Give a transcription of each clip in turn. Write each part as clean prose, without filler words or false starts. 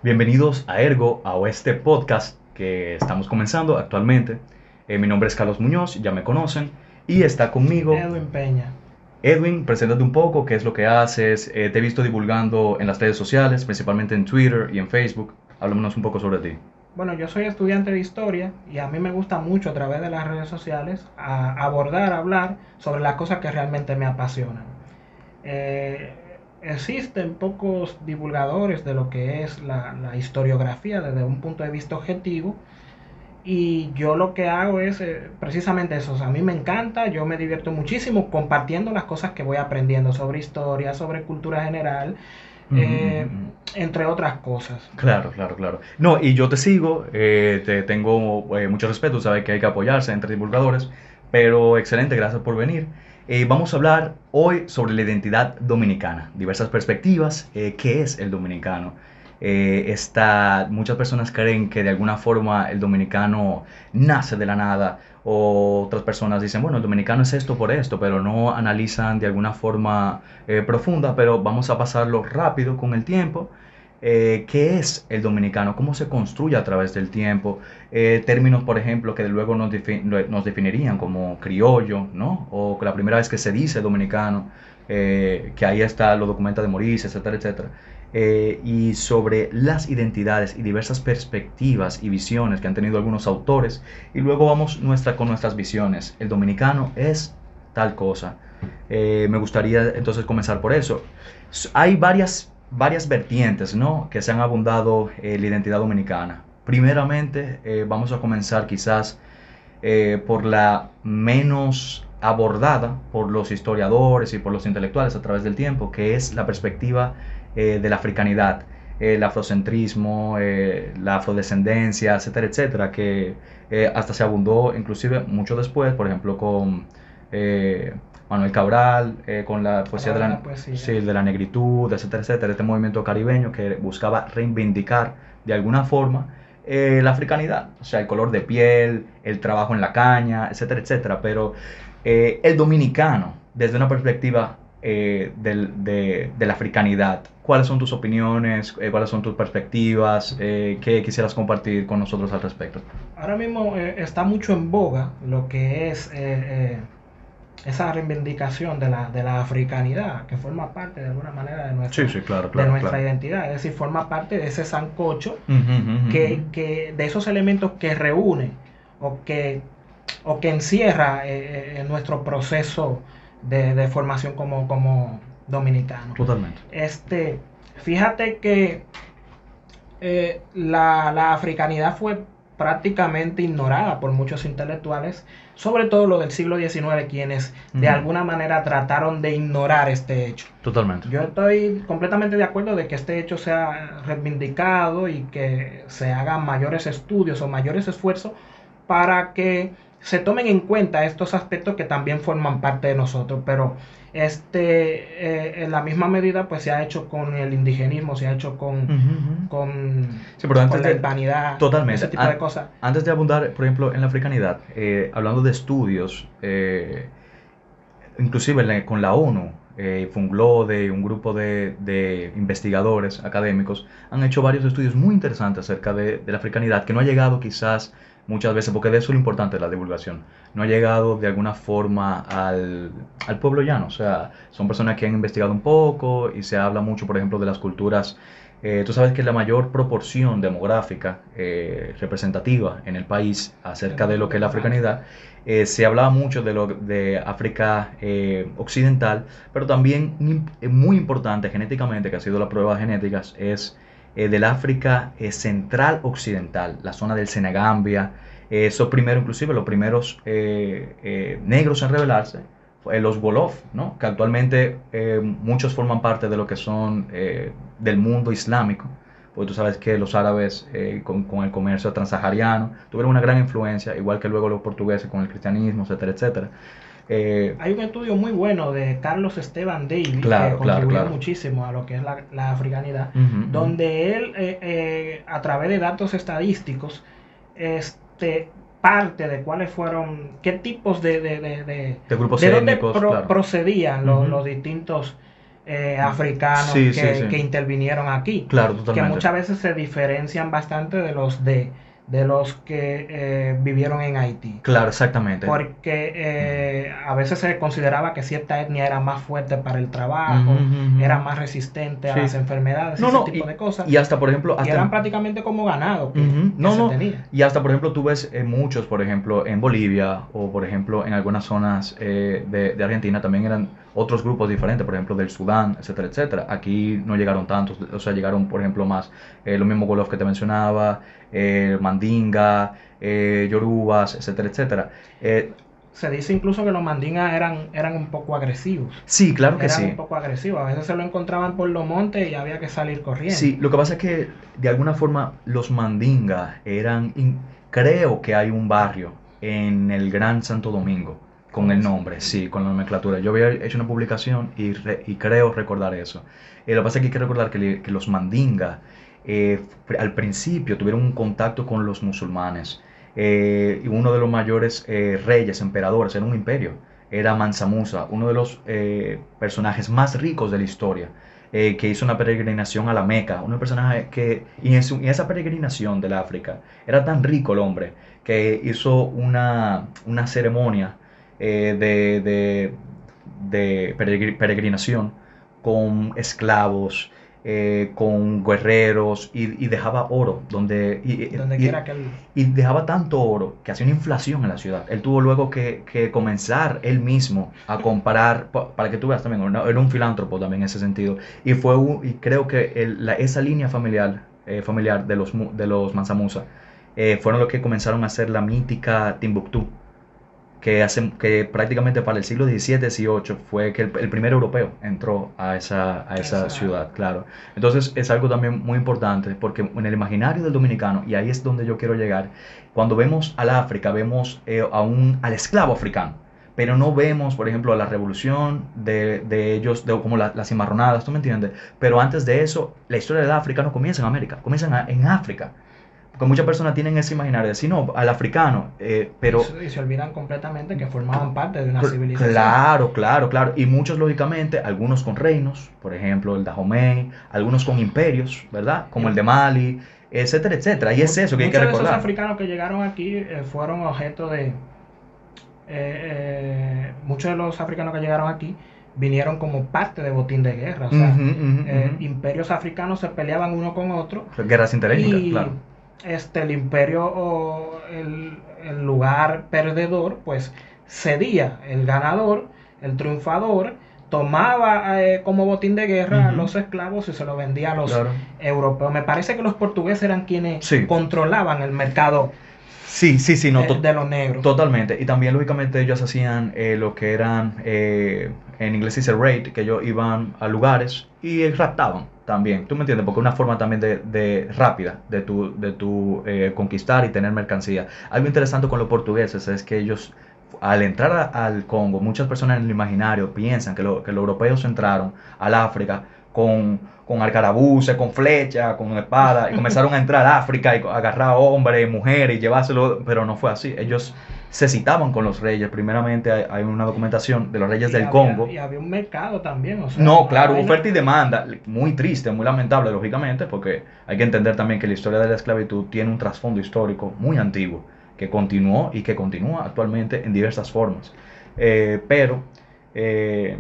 Bienvenidos a Ergo, a este podcast que estamos comenzando actualmente. Mi nombre es Carlos Muñoz, ya me conocen, y está conmigo Edwin Peña. Edwin. Preséntate un poco, qué es lo que haces. Te he visto divulgando en las redes sociales, principalmente en Twitter y en Facebook. Háblanos un poco sobre ti. Bueno, yo soy estudiante de historia y a mí me gusta mucho a través de las redes sociales hablar sobre las cosas que realmente me apasionan. Eh, Existen pocos divulgadores de lo que es la historiografía desde un punto de vista objetivo y yo lo que hago es precisamente eso. O sea, a mí me encanta, yo me divierto muchísimo compartiendo las cosas que voy aprendiendo sobre historia, sobre cultura general, Ujú, ujú, eh, ujú. entre otras cosas. Claro, claro, claro. No, y yo te sigo, te tengo mucho respeto, sabes que hay que apoyarse entre divulgadores, pero excelente, gracias por venir. Vamos a hablar hoy sobre la identidad dominicana, diversas perspectivas, qué es el dominicano. Muchas personas creen que de alguna forma el dominicano nace de la nada, o otras personas dicen, bueno, el dominicano es esto por esto, pero no analizan de alguna forma profunda, pero vamos a pasarlo rápido con el tiempo. ¿Qué es el dominicano? ¿Cómo se construye a través del tiempo? Términos, por ejemplo, que luego nos definirían como criollo, ¿no? O que la primera vez que se dice dominicano, que ahí está los documentos de Maurice, etcétera, etcétera. Y sobre las identidades y diversas perspectivas y visiones que han tenido algunos autores. Y luego vamos con nuestras visiones. El dominicano es tal cosa. Me gustaría entonces comenzar por eso. Hay varias vertientes, ¿no?, que se han abundado la identidad dominicana. Primeramente, vamos a comenzar quizás por la menos abordada por los historiadores y por los intelectuales a través del tiempo, que es la perspectiva de la africanidad, el afrocentrismo, la afrodescendencia, etcétera, etcétera, que hasta se abundó inclusive mucho después, por ejemplo, con eh, Manuel Cabral, con la A poesía través de la poesía. sí, de la negritud, etcétera, etcétera, este movimiento caribeño que buscaba reivindicar de alguna forma la africanidad, o sea, el color de piel, el trabajo en la caña, etcétera, etcétera. Pero el dominicano, desde una perspectiva de la africanidad, ¿cuáles son tus opiniones? ¿Cuáles son tus perspectivas? ¿Qué quisieras compartir con nosotros al respecto? Ahora mismo está mucho en boga lo que es esa reivindicación de la africanidad, que forma parte de alguna manera Sí, sí, claro, de claro, nuestra claro. identidad, es decir, forma parte de ese sancocho Uh -huh, uh -huh. de esos elementos que reúne o que, o que encierra nuestro proceso de formación como dominicano. Totalmente. Este, Fíjate que la africanidad fue prácticamente ignorada por muchos intelectuales, sobre todo lo del siglo XIX, quienes Uh de -huh. alguna manera trataron de ignorar este hecho. Totalmente. Yo estoy completamente de acuerdo de que este hecho sea reivindicado y que se hagan mayores estudios o mayores esfuerzos para que se tomen en cuenta estos aspectos que también forman parte de nosotros, pero en la misma medida pues se ha hecho con el indigenismo, se ha hecho Uh -huh, uh -huh. con, Sí, pero con la hispanidad, ese totalmente. tipo de cosas. Antes de abundar, por ejemplo, en la africanidad, hablando de estudios, inclusive con la ONU, Funglode, un grupo de investigadores académicos, han hecho varios estudios muy interesantes acerca de la africanidad, que no ha llegado quizás muchas veces, porque de eso es lo importante de la divulgación, no ha llegado de alguna forma al pueblo llano. O sea, son personas que han investigado un poco y se habla mucho, por ejemplo, de las culturas. Tú sabes que la mayor proporción demográfica representativa en el país acerca de lo que es la africanidad, se hablaba mucho de África occidental, pero también muy importante genéticamente, que ha sido la prueba de genéticas, es del África central occidental, la zona del Senegambia. Eso primero, inclusive los primeros negros en rebelarse, los Wolof, ¿no?, que actualmente muchos forman parte de lo que son del mundo islámico, porque tú sabes que los árabes con el comercio transsahariano tuvieron una gran influencia, igual que luego los portugueses con el cristianismo, etcétera, etcétera. Eh, Hay un estudio muy bueno de Carlos Esteban Daly que claro, claro, contribuyó claro. muchísimo a lo que es la africanidad, Uh -huh, uh -huh. donde él, a través de datos estadísticos, parte de cuáles fueron, qué tipos De grupos de dónde étnicos, claro. procedían Uh -huh. los distintos africanos Sí, sí, que sí. intervinieron aquí, Claro, que totalmente. muchas veces se diferencian bastante de los que vivieron en Haití. Claro, exactamente. Porque a veces se consideraba que cierta etnia era más fuerte para el Ujú, trabajo, ujú, era ujú. más resistente a Sí. las enfermedades, No, ese no, tipo de cosas, y hasta, por ejemplo, y hasta eran prácticamente como ganado ujú, que no, se no, tenía. y hasta, por ejemplo, tú ves muchos, por ejemplo, en Bolivia o, por ejemplo, en algunas zonas de Argentina también eran otros grupos diferentes, por ejemplo, del Sudán, etcétera, etcétera. Aquí no llegaron tantos, o sea, llegaron, por ejemplo, más los mismos Wolof que te mencionaba, Mandinga, Yorubas, etcétera, etcétera. Eh, Se dice incluso que los mandingas eran un poco agresivos. sí, claro que Eran un sí. poco agresivos. A veces se lo encontraban por los montes y había que salir corriendo. Sí, lo que pasa es que de alguna forma los mandingas creo que hay un barrio en el Gran Santo Domingo con Con el eso. nombre, sí, con la nomenclatura. Yo había hecho una publicación y creo recordar eso. Lo que pasa es que hay que recordar que los mandingas al principio tuvieron un contacto con los musulmanes. Y uno de los mayores reyes, emperadores, era un imperio, era Mansa Musa, uno de los personajes más ricos de la historia, que hizo una peregrinación a la Meca, un personaje que, en esa peregrinación del África, era tan rico el hombre, que hizo una ceremonia de peregrinación con esclavos, con guerreros, y dejaba oro, Donde quiera que él. y dejaba tanto oro que hacía una inflación en la ciudad. Él tuvo luego que comenzar él mismo a comprar, para que tú veas también, era un filántropo también en ese sentido. Y creo que esa línea familiar de los Mansa Musa fueron los que comenzaron a hacer la mítica Timbuktu, que prácticamente para el siglo XVII-XVIII fue que el primer europeo entró a esa ciudad, Exacto. claro. Entonces es algo también muy importante, porque en el imaginario del dominicano, y ahí es donde yo quiero llegar, cuando vemos al África, vemos al esclavo africano, pero no vemos, por ejemplo, a la revolución de ellos, como las cimarronadas, ¿tú me entiendes? Pero antes de eso, la historia del África no comienza en América, comienza en África. Porque muchas personas tienen ese imaginario de decir, no, al africano, pero Y se olvidan completamente que formaban parte de una civilización. claro, claro, claro. Y muchos, lógicamente, algunos con reinos, por ejemplo, el Dahomey, algunos con imperios, ¿verdad? Y Como el de Mali, etcétera, etcétera. Y es eso que hay que muchos de esos recordar. africanos que llegaron aquí fueron objeto de... muchos de los africanos que llegaron aquí vinieron como parte de botín de guerra. O sea, Ujú, ujú, ujú. imperios africanos se peleaban uno con otro Guerras interétnicas, y claro. el imperio o el lugar perdedor pues cedía. El ganador, el triunfador, tomaba como botín de guerra a Ujú, los esclavos y se los vendía a los claro. europeos. Me parece que los portugueses eran quienes Sí, controlaban el mercado sí, sí, sí, no, de los negros. totalmente. Y también, lógicamente, ellos hacían lo que eran, en inglés se dice raid, que ellos iban a lugares y raptaban también. ¿Tú me entiendes? Porque es una forma también de rápida de tu conquistar y tener mercancía. Algo interesante con los portugueses es que ellos, al entrar al Congo, muchas personas en el imaginario piensan que los europeos entraron al África con arcarabuces, con flechas, con espada, y comenzaron a entrar a África y agarrar hombres, mujeres y llevárselo, pero no fue así. Ellos se citaban con los reyes. Primeramente hay una documentación de los reyes del Congo. Y había un mercado también, o sea, No, una claro, vaina. oferta y demanda, muy triste, muy lamentable, lógicamente, porque hay que entender también que la historia de la esclavitud tiene un trasfondo histórico muy antiguo, que continuó y que continúa actualmente en diversas formas. Pero eh,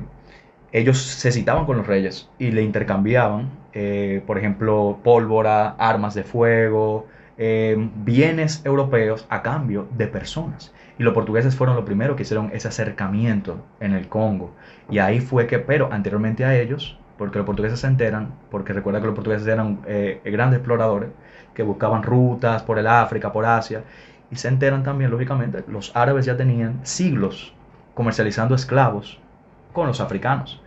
ellos se citaban con los reyes y le intercambiaban, por ejemplo, pólvora, armas de fuego, bienes europeos a cambio de personas. Y los portugueses fueron los primeros que hicieron ese acercamiento en el Congo. Y ahí fue que, pero anteriormente a ellos, porque los portugueses se enteran, porque recuerda que los portugueses eran grandes exploradores, que buscaban rutas por el África, por Asia, y se enteran también, lógicamente, los árabes ya tenían siglos comercializando esclavos con los africanos.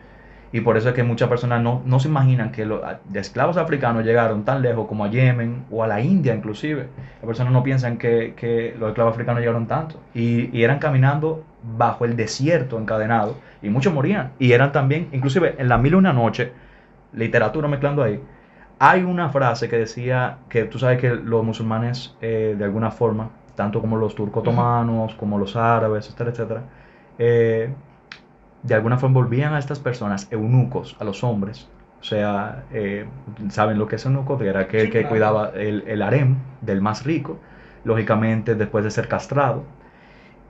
Y por eso es que muchas personas no se imaginan que los esclavos africanos llegaron tan lejos como a Yemen o a la India inclusive. Las personas no piensan que los esclavos africanos llegaron tanto. Y eran caminando bajo el desierto encadenados y muchos morían. Y eran también, inclusive en la mil y una noche, literatura mezclando ahí, hay una frase que decía que tú sabes que los musulmanes, de alguna forma, tanto como los turcos Ujú. otomanos, como los árabes, etcétera, etcétera, eh, de alguna forma volvían a estas personas eunucos, a los hombres. O sea, ¿saben lo que es eunuco? Era aquel Sí, que claro. cuidaba el harem del más rico, lógicamente después de ser castrado.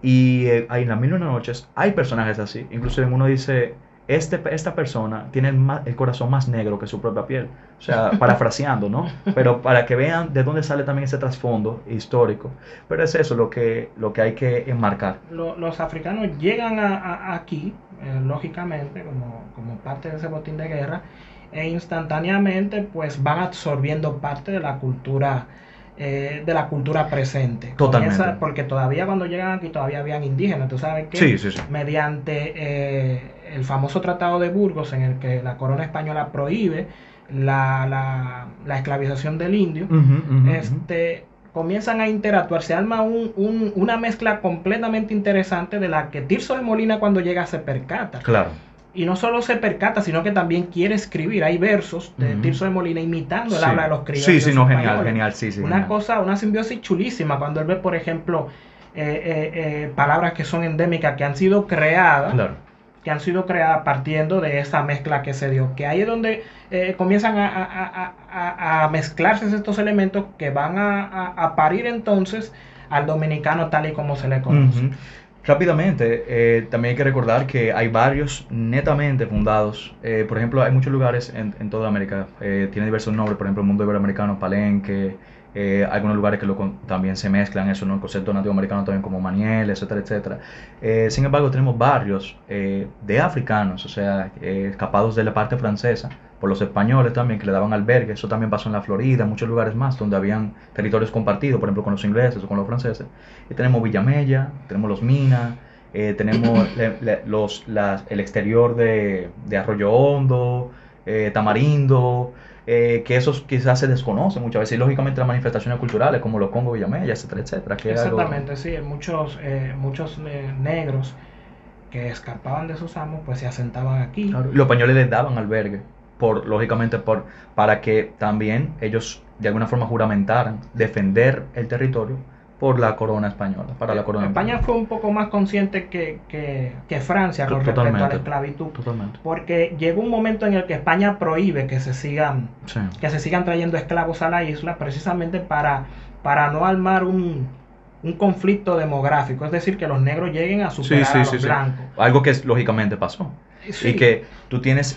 Y ahí en las mil y una noches hay personajes así. Incluso uno dice, esta persona tiene el corazón más negro que su propia piel. O sea, parafraseando, ¿no? Pero para que vean de dónde sale también ese trasfondo histórico. Pero es eso lo que hay que enmarcar. Los africanos llegan aquí, lógicamente, como parte de ese botín de guerra, e instantáneamente pues van absorbiendo parte de la cultura presente. Totalmente. Porque todavía cuando llegan aquí todavía habían indígenas. Tú sabes que Sí, sí, sí. mediante el famoso Tratado de Burgos, en el que la corona española prohíbe la esclavización del indio, Ujú, ujú, ujú. comienzan a interactuar, se arma una mezcla completamente interesante de la que Tirso de Molina cuando llega se percata. Claro. Y no solo se percata, sino que también quiere escribir. Hay versos de Ujú. Tirso de Molina imitando el Sí. habla de los Sí, criollos sí, no, genial, españoles. genial, sí, sí, Una genial. cosa, una simbiosis chulísima cuando él ve, por ejemplo, palabras que son endémicas, Claro. que han sido creadas partiendo de esa mezcla que se dio. Que ahí es donde comienzan a mezclarse estos elementos que van a parir entonces al dominicano tal y como se le conoce. Ujú. Rápidamente, también hay que recordar que hay barrios netamente fundados. Por ejemplo, hay muchos lugares en toda América. Tiene diversos nombres, por ejemplo, el mundo iberoamericano, Palenque. Algunos lugares que también se mezclan eso, ¿no? El concepto nativo americano también como Maniel, etcétera, etcétera. Sin embargo, tenemos barrios de africanos, o sea, escapados de la parte francesa, por los españoles también, que le daban albergue. Eso también pasó en la Florida, en muchos lugares más, donde habían territorios compartidos, por ejemplo, con los ingleses o con los franceses. Y tenemos Villamella, tenemos los Minas, tenemos el exterior de Arroyo Hondo, Tamarindo, que esos quizás se desconocen muchas veces. Y lógicamente las manifestaciones culturales como los Congo Villamella, etcétera, etcétera, que es algo... Exactamente, sí, muchos negros que escapaban de sus amos, pues se asentaban aquí. Claro, los españoles les daban albergue, lógicamente para que también ellos de alguna forma juramentaran defender el territorio por la corona española, para la corona España española. fue un poco más consciente que Francia con respecto a la Totalmente, esclavitud, totalmente. porque llegó un momento en el que España prohíbe Sí. que se sigan trayendo esclavos a la isla, precisamente para no armar un conflicto demográfico, es decir, que los negros lleguen a Sí, superar sí, a sí, los sí. blancos. Algo que lógicamente pasó. Y Sí. que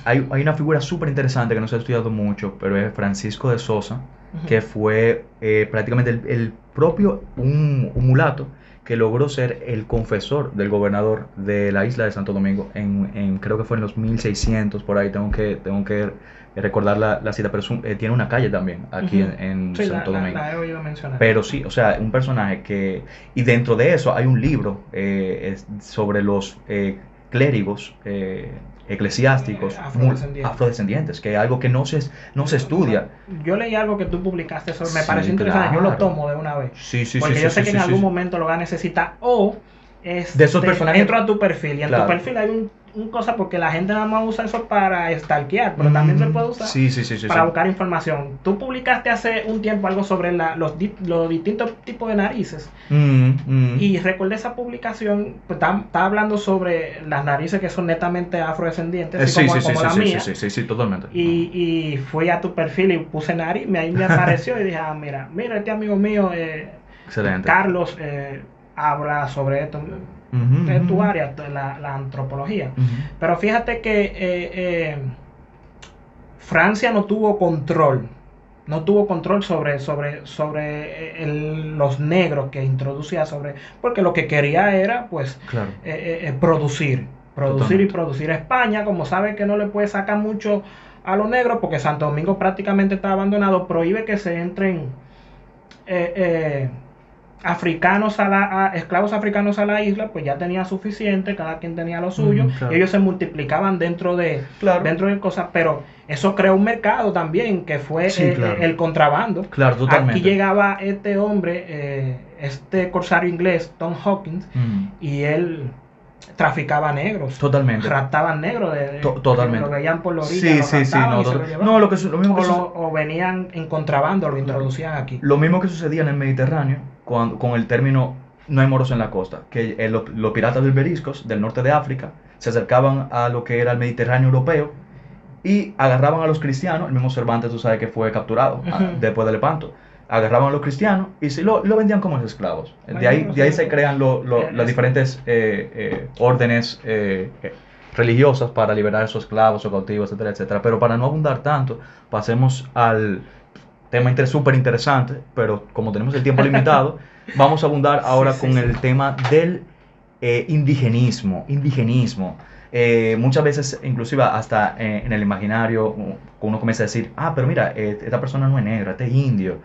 hay una figura súper interesante que no se ha estudiado mucho, pero es Francisco de Sosa, que fue prácticamente el propio, un mulato, que logró ser el confesor del gobernador de la isla de Santo Domingo, creo que fue en los 1600, por ahí tengo que recordar la cita, pero tiene una calle también aquí en Sí, Santo Domingo. la he oído mencionar. Pero sí, o sea, un personaje que... Y dentro de eso hay un libro sobre los clérigos eclesiásticos afrodescendientes, que es algo que no se estudia. Yo leí algo que tú publicaste, eso me Sí, pareció interesante, yo lo claro. tomo de una vez. Sí, sí, Porque sí, yo sí, sé sí, que sí, en sí, algún sí. momento lo van a necesitar. O De esos personajes... entro a tu perfil y en Claro. tu perfil hay un cosa porque la gente nada más usa eso para stalkear, pero también se puede usar Sí, sí, sí, sí, para sí. buscar información. Tú publicaste hace un tiempo algo sobre los distintos tipos de narices y recordé esa publicación, pues, está hablando sobre las narices que son netamente afrodescendientes, así Sí, como, sí, sí, como sí, la sí, mía. sí, sí, sí, totalmente. Y fui a tu perfil y puse nariz, ahí me apareció y dije, mira, este amigo mío, Excelente. Carlos, habla sobre esto. Es tu área, la antropología. Pero fíjate que Francia no tuvo control sobre los negros que introducía porque lo que quería era pues Claro. producir Totalmente. y producir. España, como sabe que no le puede sacar mucho a los negros porque Santo Domingo prácticamente está abandonado, prohíbe que se entren esclavos africanos a la isla, pues ya tenía suficiente, cada quien tenía lo suyo, Claro. y ellos se multiplicaban dentro de cosas, pero eso creó un mercado también, que fue Sí, claro. el contrabando. Claro, totalmente. Aquí llegaba este hombre, este corsario inglés, Tom Hawkins, y él traficaba negros. Totalmente. Raptaban negros. Totalmente. Lo veían por la orilla, Sí, lo sí, sí, raptaban no, y se lo llevaban. no, lo mismo que o venían en contrabando, lo introducían aquí. Lo mismo que sucedía en el Mediterráneo con el término no hay moros en la costa, que los piratas berberiscos del norte de África se acercaban a lo que era el Mediterráneo europeo y agarraban a los cristianos. El mismo Cervantes, tú sabes que fue capturado después de Lepanto. Agarraban a los cristianos y lo vendían como esclavos. De ahí se crean las diferentes órdenes religiosas para liberar a esos esclavos o cautivos, etcétera, etcétera. Pero para no abundar tanto, pasemos al tema súper interesante, pero como tenemos el tiempo limitado, vamos a abundar ahora con el tema del indigenismo. Muchas veces, inclusive hasta en el imaginario, uno comienza a decir, pero mira, esta persona no es negra, este es indio.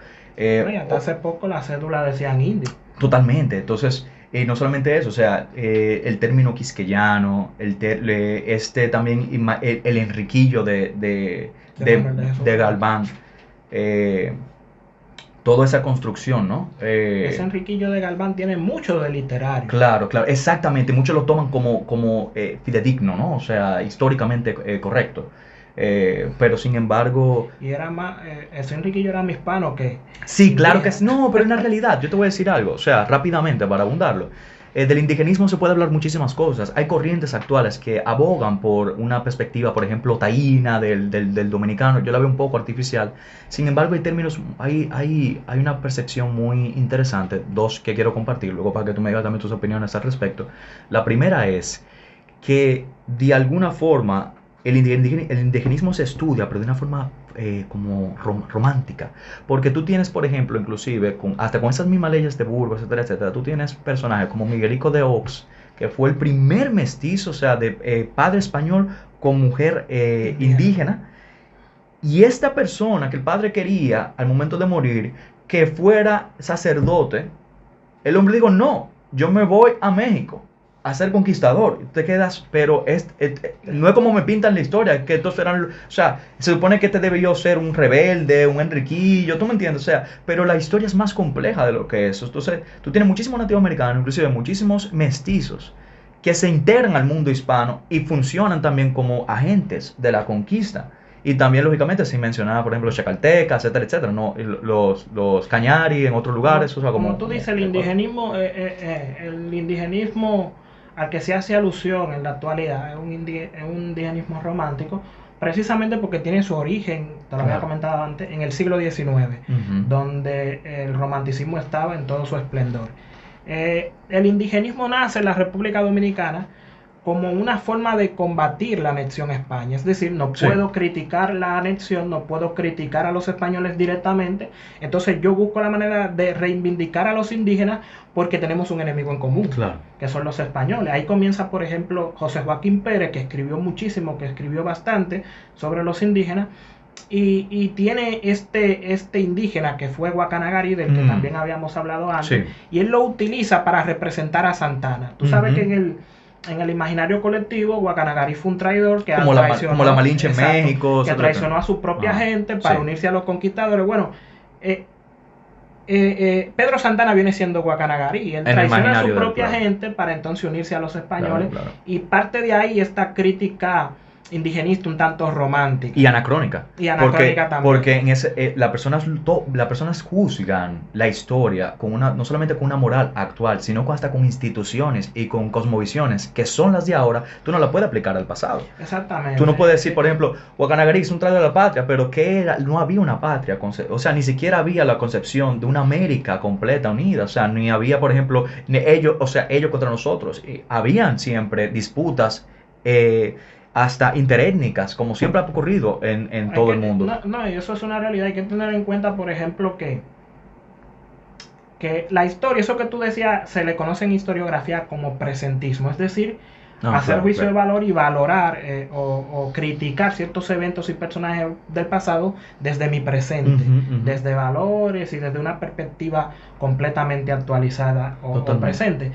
Hasta hace poco la cédula decían indio. Totalmente. Entonces, no solamente eso, o sea, el término quisqueyano, también el Enriquillo de Galván, toda esa construcción, ¿no? Ese Enriquillo de Galván tiene mucho de literario. Claro, exactamente. Muchos lo toman como fidedigno, ¿no? O sea, históricamente correcto. Pero sin embargo... Y era más... ese Enriquillo era más hispano que... Sí, claro que sí. No, pero en la realidad, yo te voy a decir algo. O sea, rápidamente, para abundarlo. Del indigenismo se puede hablar muchísimas cosas. Hay corrientes actuales que abogan por una perspectiva, por ejemplo, taína del dominicano. Yo la veo un poco artificial. Sin embargo, hay una percepción muy interesante. Dos que quiero compartir, luego para que tú me digas también tus opiniones al respecto. La primera es que, de alguna forma, el indigenismo se estudia, pero de una forma como romántica. Porque tú tienes, por ejemplo, inclusive, hasta con esas mismas leyes de Burgos, etcétera, etcétera, tú tienes personajes como Miguelico de Ox, que fue el primer mestizo, o sea, de padre español con mujer indígena. Y esta persona que el padre quería, al momento de morir, que fuera sacerdote, el hombre dijo, no, yo me voy a México a ser conquistador. Te quedas, pero no es como me pintan la historia, que estos eran, o sea, se supone que este debió ser un rebelde, un Enriquillo, tú me entiendes, o sea, pero la historia es más compleja de lo que eso. Entonces, tú tienes muchísimos nativos americanos, inclusive muchísimos mestizos, que se integran al mundo hispano y funcionan también como agentes de la conquista. Y también, lógicamente, se mencionaba, por ejemplo, los chacaltecas, etcétera, etcétera, ¿no? los cañari en otros lugares. O sea, como tú dices, el indigenismo al que se hace alusión en la actualidad es un indigenismo romántico, precisamente porque tiene su origen, te lo había comentado antes, en el siglo XIX, donde el romanticismo estaba en todo su esplendor. El indigenismo nace en la República Dominicana como una forma de combatir la anexión a España. Es decir, no puedo criticar la anexión, no puedo criticar a los españoles directamente, entonces yo busco la manera de reivindicar a los indígenas porque tenemos un enemigo en común, que son los españoles. Ahí comienza, por ejemplo, José Joaquín Pérez, que escribió muchísimo, que escribió bastante sobre los indígenas, y tiene este indígena que fue Guacanagari, del que también habíamos hablado antes, y él lo utiliza para representar a Santana. Tú sabes que en el imaginario colectivo, Guacanagari fue un traidor que como la Malinche en México, que traicionó a su propia gente para unirse a los conquistadores. Bueno, Pedro Santana viene siendo Guacanagari y él traiciona a su propia gente para entonces unirse a los españoles. Y parte de ahí esta crítica indigenista un tanto romántica y anacrónica, también, porque en las personas juzgan la historia no solamente con una moral actual, sino hasta con instituciones y con cosmovisiones que son las de ahora. Tú no la puedes aplicar al pasado. Exactamente. Tú no puedes decir, por ejemplo, Guacanagari es un traidor de la patria, pero ¿qué era? No había una patria, o sea, ni siquiera había la concepción de una América completa, unida, o sea, ni había, por ejemplo, ellos contra nosotros. Habían siempre disputas hasta interétnicas, como siempre ha ocurrido en todo el mundo. No, eso es una realidad. Hay que tener en cuenta, por ejemplo, que la historia, eso que tú decías, se le conoce en historiografía como presentismo, es decir, hacer juicio de valor y valorar o criticar ciertos eventos y personajes del pasado desde mi presente, desde valores y desde una perspectiva completamente actualizada o presente.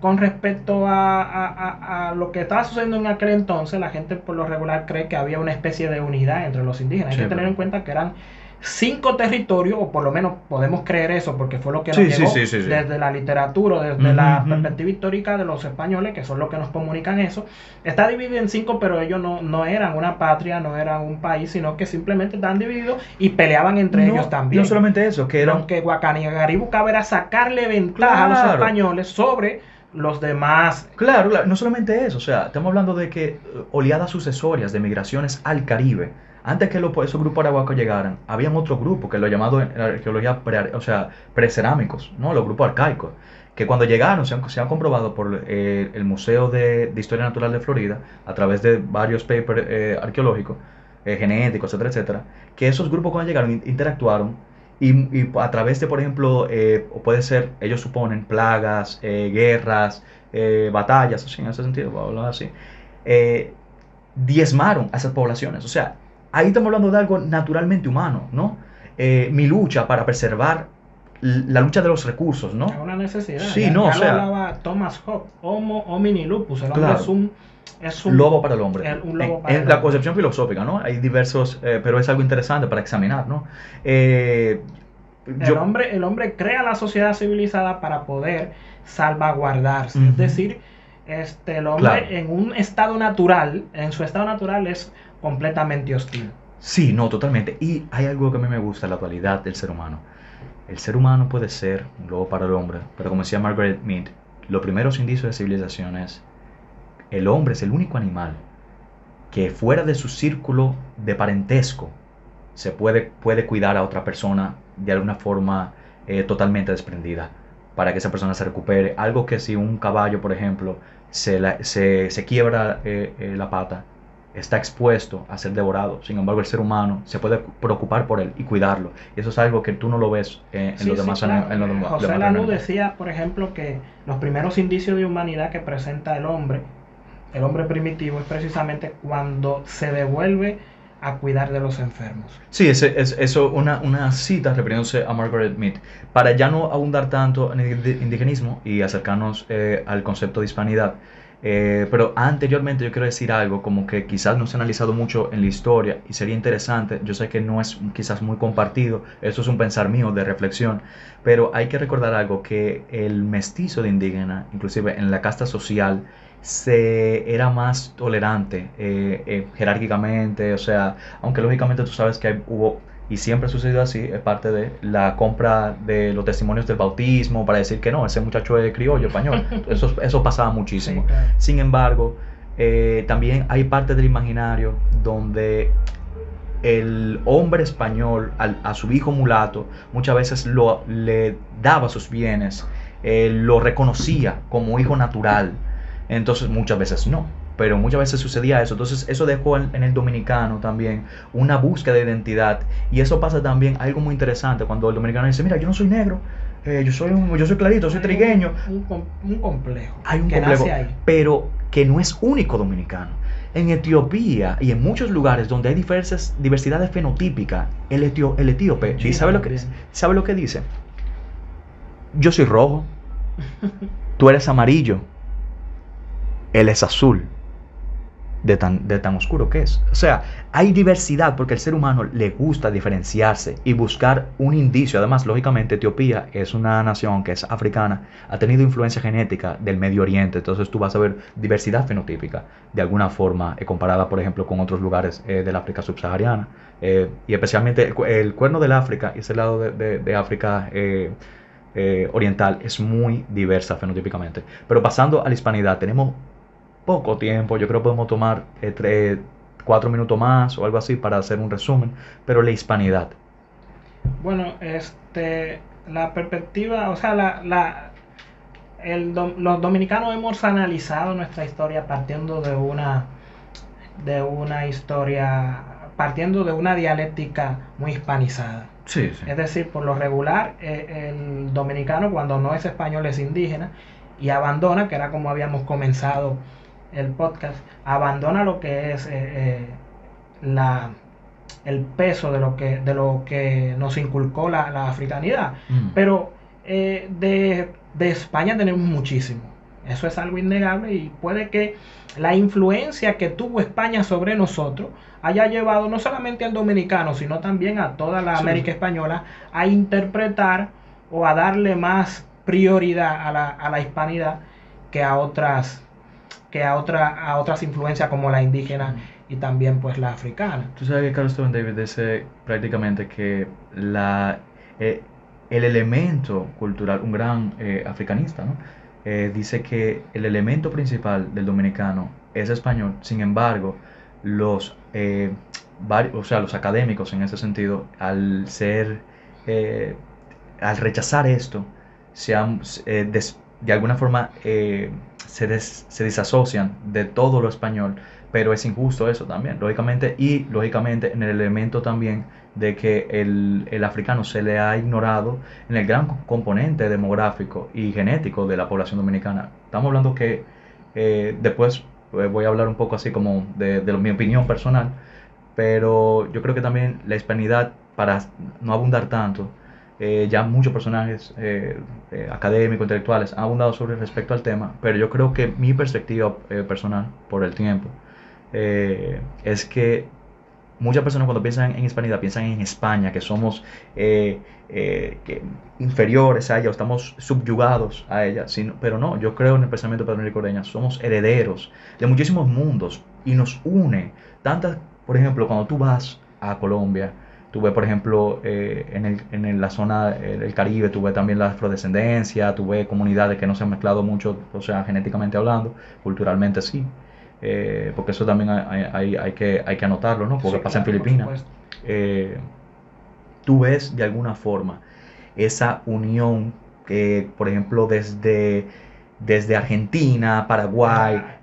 Con respecto a lo que estaba sucediendo en aquel entonces, la gente por lo regular cree que había una especie de unidad entre los indígenas. Hay que tener en cuenta que eran 5 territorios, o por lo menos podemos creer eso, porque fue lo que nos llegó desde la literatura, desde la perspectiva histórica de los españoles, que son los que nos comunican eso. Está dividido en 5, pero ellos no eran una patria, no eran un país, sino que simplemente estaban divididos y peleaban entre ellos también. No solamente eso, que Lo que Guacanagari buscaba era sacarle ventaja a los españoles sobre los demás. Claro, claro, no solamente eso, o sea, estamos hablando de que oleadas sucesorias de migraciones al Caribe, antes que esos grupos arahuacos llegaran, habían otro grupo que lo llamado en la arqueología o sea, precerámicos, ¿no? Los grupos arcaicos, que cuando llegaron se han comprobado por el Museo de Historia Natural de Florida, a través de varios papers arqueológicos, genéticos, etcétera, etcétera, que esos grupos cuando llegaron interactuaron y a través de, por ejemplo, o puede ser, ellos suponen, plagas, guerras, batallas, así, en ese sentido, vamos a hablar así, eh, diezmaron a esas poblaciones. O sea, ahí estamos hablando de algo naturalmente humano, ¿no? Mi lucha para preservar la lucha de los recursos, ¿no? Es una necesidad. Sí, no, ya o lo sea, hablaba Thomas Hobbes, Homo homini lupus. El hombre claro, es un lobo para el hombre. un lobo para En el la hombre. concepción filosófica, ¿no? Hay diversos, pero es algo interesante para examinar, ¿no? Eh, yo, El hombre crea la sociedad civilizada para poder salvaguardarse. Es ujú, decir, el claro. hombre en un estado natural, en su estado natural es completamente hostil. Sí, no, totalmente. Y hay algo que a mí me gusta, la dualidad del ser humano. El ser humano puede ser un lobo para el hombre, pero como decía Margaret Mead, los primeros indicios de civilización es el hombre es el único animal que fuera de su círculo de parentesco puede cuidar a otra persona de alguna forma totalmente desprendida para que esa persona se recupere. Algo que si un caballo, por ejemplo, se quiebra la pata, está expuesto a ser devorado. Sin embargo, el ser humano se puede preocupar por él y cuidarlo. Y eso es algo que tú no lo ves en Sí, los sí, demás, claro. en los José demás Lanú animales. decía, por ejemplo, que los primeros indicios de humanidad que presenta el hombre primitivo, es precisamente cuando se devuelve a cuidar de los enfermos. Sí, eso una cita refiriéndose a Margaret Mead. Para ya no abundar tanto en el indigenismo y acercarnos al concepto de hispanidad, pero anteriormente yo quiero decir algo como que quizás no se ha analizado mucho en la historia y sería interesante, yo sé que no es quizás muy compartido, eso es un pensar mío de reflexión, pero hay que recordar algo, que el mestizo de indígena, inclusive en la casta social, era más tolerante jerárquicamente, o sea, aunque lógicamente tú sabes que hubo, y siempre ha sucedido así, es parte de la compra de los testimonios del bautismo para decir que no, ese muchacho es criollo, español. Eso pasaba Sí, muchísimo. claro. Sin embargo, también hay parte del imaginario donde el hombre español a su hijo mulato muchas veces le daba sus bienes, lo reconocía como hijo natural, entonces muchas veces no, pero muchas veces sucedía eso, entonces eso dejó en el dominicano también una búsqueda de identidad, y eso pasa también algo muy interesante cuando el dominicano dice, mira, yo no soy negro, yo soy clarito, soy Hay trigueño. un complejo Hay un que complejo, nace ahí. pero que no es único dominicano. En Etiopía y en muchos lugares donde hay diversas diversidades fenotípicas, el etíope, China también. sabe lo que dice? Yo soy rojo, tú eres amarillo, él es azul. De tan oscuro que es. O sea, hay diversidad porque el ser humano le gusta diferenciarse y buscar un indicio. Además, lógicamente, Etiopía es una nación que es africana, ha tenido influencia genética del Medio Oriente, entonces tú vas a ver diversidad fenotípica de alguna forma comparada, por ejemplo, con otros lugares del África subsahariana. Y especialmente el cuerno del África, ese lado de África oriental, es muy diversa fenotípicamente. Pero pasando a la hispanidad, tenemos poco tiempo, yo creo que podemos tomar 4 minutos más o algo así para hacer un resumen, pero la hispanidad. Bueno, la perspectiva, o sea, los dominicanos hemos analizado nuestra historia partiendo de una historia, partiendo de una dialéctica muy hispanizada. Sí, sí. Es decir, por lo regular, el dominicano cuando no es español es indígena y abandona, que era como habíamos comenzado el podcast, abandona lo que es la, el peso de lo que nos inculcó la africanidad. Mm. Pero de España tenemos muchísimo. Eso es algo innegable y puede que la influencia que tuvo España sobre nosotros haya llevado no solamente al dominicano, sino también a toda la América española a interpretar o a darle más prioridad a la hispanidad que a otras influencias como la indígena y también pues la africana. Tú sabes que Carl Steven David dice prácticamente que el elemento cultural, un gran africanista, ¿no? dice que el elemento principal del dominicano es español. Sin embargo, los, o sea, los académicos en ese sentido, eh, al rechazar esto, de alguna forma se desasocian de todo lo español, pero es injusto eso también, lógicamente, y lógicamente en el elemento también de que el africano se le ha ignorado en el gran componente demográfico y genético de la población dominicana. Estamos hablando que después voy a hablar un poco así como de mi opinión personal, pero yo creo que también la hispanidad, para no abundar tanto, ya muchos personajes académicos, intelectuales han abundado sobre respecto al tema, pero yo creo que mi perspectiva personal, por el tiempo, es que muchas personas cuando piensan en hispanidad piensan en España, que somos inferiores a ella, o estamos subyugados a ella, pero no, yo creo en el pensamiento de Pedro Enrique Ureña, somos herederos de muchísimos mundos y nos une tantas, por ejemplo, cuando tú vas a Colombia, tú ves, por ejemplo, la zona del Caribe, tú ves también la afrodescendencia, tú ves comunidades que no se han mezclado mucho, o sea, genéticamente hablando, culturalmente sí, porque eso también hay que anotarlo, ¿no? Porque Sí, pasa en claro, por Filipinas. supuesto. Eh, Tú ves de alguna forma esa unión que, por ejemplo, desde Argentina, Paraguay, Ah,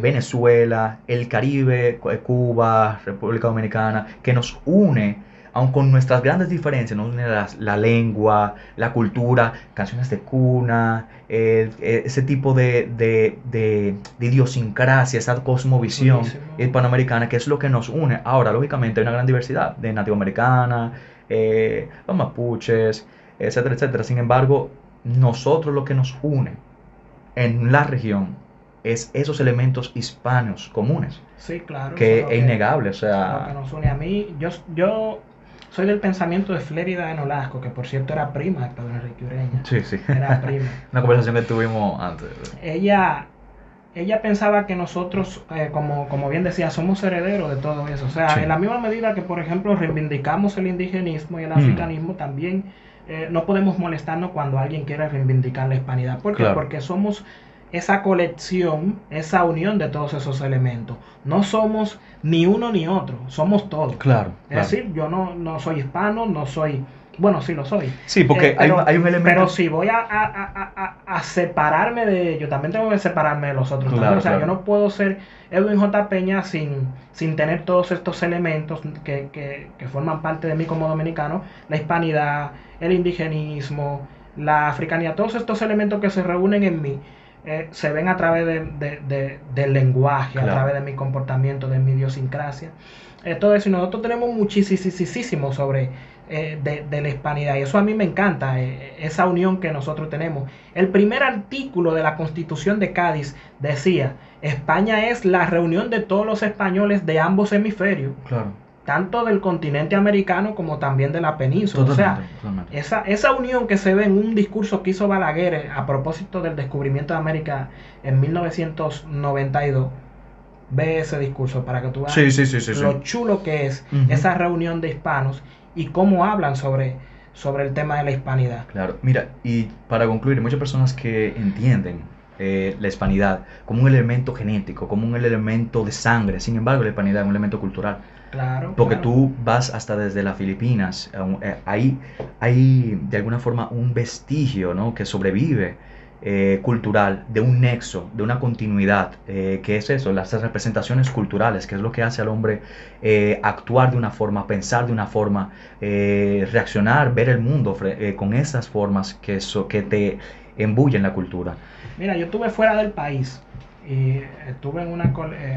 Venezuela, el Caribe, Cuba, República Dominicana, que nos une, aun con nuestras grandes diferencias, nos une la lengua, la cultura, canciones de cuna, ese tipo de idiosincrasia, esa cosmovisión chulísimo. hispanoamericana, que es lo que nos une. Ahora, lógicamente, hay una gran diversidad de nativoamericana, los mapuches, etcétera, etcétera. Sin embargo, nosotros lo que nos une en la región es esos elementos hispanos comunes, Sí, claro, eso que es innegable, o es lo que sea, nos une a mí. Yo soy del pensamiento de Flérida de Nolasco, que por cierto era prima de Pedro Enrique Ureña. sí, sí. Era prima. Una conversación que tuvimos antes. Ella, ella pensaba que nosotros, como bien decía, somos herederos de todo eso. O sea, Sí. en la misma medida que, por ejemplo, reivindicamos el indigenismo y el Mm, africanismo, también no podemos molestarnos cuando alguien quiere reivindicar la hispanidad. ¿Por qué? claro, Porque somos esa colección, esa unión de todos esos elementos. No somos ni uno ni otro, somos todo. claro, Es claro. decir, yo no soy hispano, no soy... Bueno, sí lo soy. Sí, porque hay un elemento. Pero si voy a separarme de ellos, también tengo que separarme de los otros también. Claro, O sea, claro. yo no puedo ser Edwin J. Peña sin tener todos estos elementos que forman parte de mí como dominicano: la hispanidad, el indigenismo, la africanidad, todos estos elementos que se reúnen en mí. Se ven a través del lenguaje, Claro. a través de mi comportamiento, de mi idiosincrasia. Todo eso, y nosotros tenemos muchísimo sobre de la hispanidad, y eso a mí me encanta, esa unión que nosotros tenemos. El primer artículo de la Constitución de Cádiz decía: España es la reunión de todos los españoles de ambos hemisferios, Claro. tanto del continente americano como también de la península. Totalmente, O sea, totalmente. esa unión que se ve en un discurso que hizo Balaguer a propósito del descubrimiento de América en 1992. Ve ese discurso para que tú veas Sí, sí, sí, sí, sí. lo chulo que es Ujú. esa reunión de hispanos y cómo hablan sobre el tema de la hispanidad. Claro, mira, y para concluir, hay muchas personas que entienden la hispanidad como un elemento genético, como un elemento de sangre. Sin embargo, la hispanidad es un elemento cultural. Claro, Porque claro. tú vas hasta desde las Filipinas, hay de alguna forma un vestigio, ¿no?, que sobrevive cultural, de un nexo, de una continuidad, que es eso, las representaciones culturales, que es lo que hace al hombre actuar de una forma, pensar de una forma, reaccionar, ver el mundo con esas formas que te embullen la cultura. Mira, yo estuve fuera del país y estuve en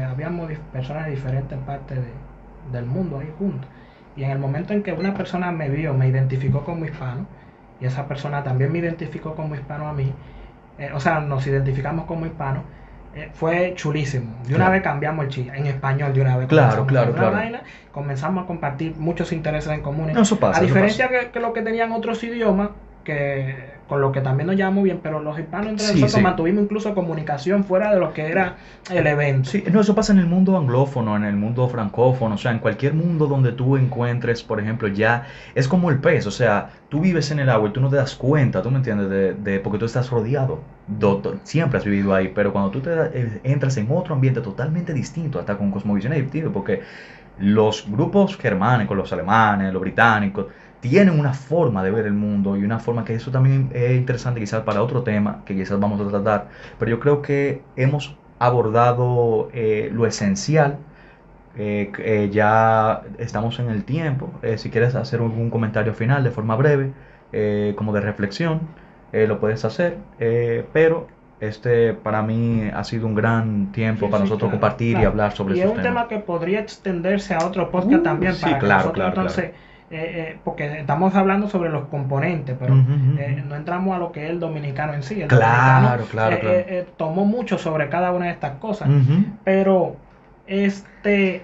habíamos personas de diferentes partes del mundo ahí juntos. Y en el momento en que una persona me vio, me identificó como hispano, y esa persona también me identificó como hispano a mí, o sea, nos identificamos como hispanos, fue chulísimo. De una Claro. vez cambiamos el chip, en español de una vez. Claro, comenzamos claro, una claro. vaina, comenzamos a compartir muchos intereses en comunes. No, eso pasa, A eso diferencia pasa. que lo que tenían otros idiomas, que con lo que también nos llevamos bien, pero los hispanos entre Sí, nosotros sí. mantuvimos incluso comunicación fuera de lo que era el evento. Sí, no, eso pasa en el mundo anglófono, en el mundo francófono, o sea, en cualquier mundo donde tú encuentres, por ejemplo, ya es como el pez, o sea, tú vives en el agua y tú no te das cuenta, tú me entiendes, porque tú estás rodeado, siempre has vivido ahí, pero cuando tú entras en otro ambiente totalmente distinto, hasta con cosmovisiones distintas, porque los grupos germánicos, los alemanes, los británicos, tienen una forma de ver el mundo y una forma que eso también es interesante quizás para otro tema que quizás vamos a tratar, pero yo creo que hemos abordado lo esencial. Ya estamos en el tiempo. Si quieres hacer algún comentario final de forma breve, como de reflexión, lo puedes hacer. Pero para mí ha sido un gran tiempo Sí, para sí, nosotros claro, compartir y claro. hablar sobre Y es estos un temas. tema que podría extenderse a otro podcast también Sí, para que claro, nosotros claro, claro. entonces, porque estamos hablando sobre los componentes, pero Ujú, ujú. no entramos a lo que es el dominicano en sí. El dominicano Claro, claro, claro. tomó mucho sobre cada una de estas cosas, Ujú. pero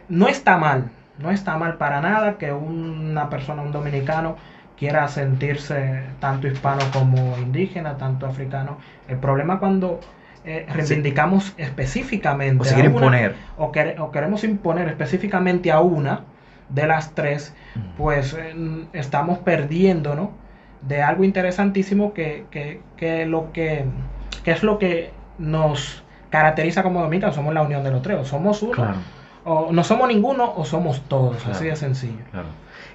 no está mal para nada que una persona, un dominicano, quiera sentirse tanto hispano como indígena, tanto africano. El problema cuando Sí. reivindicamos O específicamente seguir a una imponer. o queremos imponer específicamente a una de las tres, pues estamos perdiéndonos de algo interesantísimo que es lo que nos caracteriza como dominicanos. Somos la unión de los tres, o somos uno, Claro. o no somos ninguno, o somos todos, Claro. así de sencillo. Claro.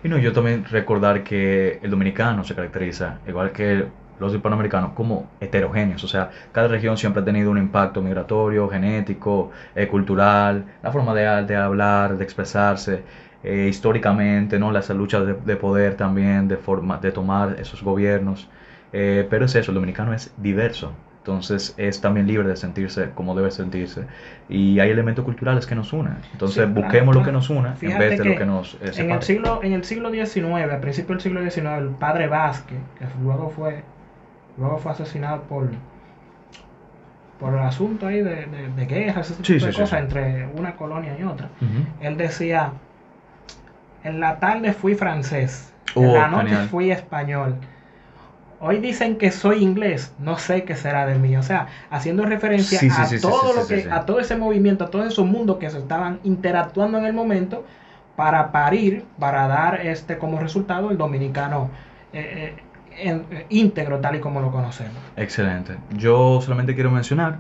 Y no, yo también recordar que el dominicano se caracteriza, igual que los hispanoamericanos, como heterogéneos. O sea, cada región siempre ha tenido un impacto migratorio, genético, cultural, la forma de hablar, de expresarse, históricamente, ¿no? Las luchas de poder también, de tomar esos gobiernos. Pero es eso, el dominicano es diverso. Entonces es también libre de sentirse como debe sentirse. Y hay elementos culturales que nos unen. Entonces Sí, claro, busquemos lo que claro. nos une en Fíjate vez de lo que que nos en el separe. siglo XIX, a principios del siglo XIX, el padre Vázquez, que luego fue asesinado por el asunto ahí de guerras, ese Sí, tipo sí, de sí, sí. cosas entre una colonia y otra. Ujú. Él decía, en la tarde fui francés, en Oh, la noche genial. fui español. Hoy dicen que soy inglés, no sé qué será de mí. O sea, haciendo referencia Sí, sí, a sí, sí, todo sí, lo sí, que, sí. a todo ese movimiento, a todos esos mundos que se estaban interactuando en el momento para parir, para dar como resultado el dominicano íntegro tal y como lo conocemos. Excelente. Yo solamente quiero mencionar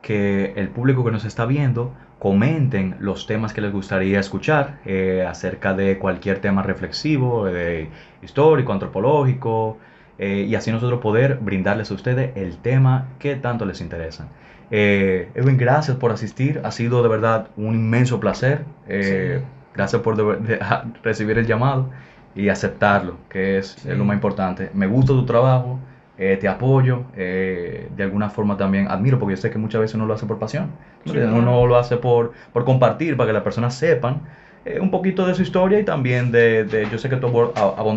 que el público que nos está viendo comenten los temas que les gustaría escuchar acerca de cualquier tema reflexivo, histórico, antropológico, y así nosotros poder brindarles a ustedes el tema que tanto les interesa. Edwin, gracias por asistir. Ha sido de verdad un inmenso placer. Sí, Gracias por recibir el llamado y aceptarlo, que es sí. lo más importante. Me gusta tu trabajo. Te apoyo, de alguna forma también admiro, porque yo sé que muchas veces uno lo hace por pasión, Sí, uno lo hace por compartir, para que las personas sepan un poquito de su historia y también yo sé que tú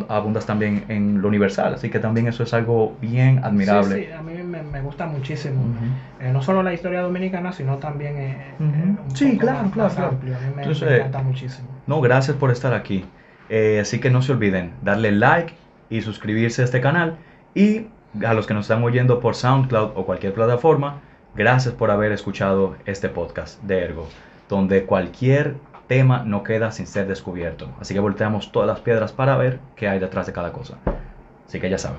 abundas también en lo universal, así que también eso es algo bien admirable. Sí, sí, a mí me gusta muchísimo. Ujú. No solo la historia dominicana, sino también un Sí, poco claro, más, claro, más claro. amplio. A mí me Entonces, encanta muchísimo. no, gracias por estar aquí. Así que no se olviden darle like y suscribirse a este canal. Y a los que nos están oyendo por SoundCloud o cualquier plataforma, gracias por haber escuchado este podcast de Ergo, donde cualquier tema no queda sin ser descubierto. Así que volteamos todas las piedras para ver qué hay detrás de cada cosa. Así que ya saben.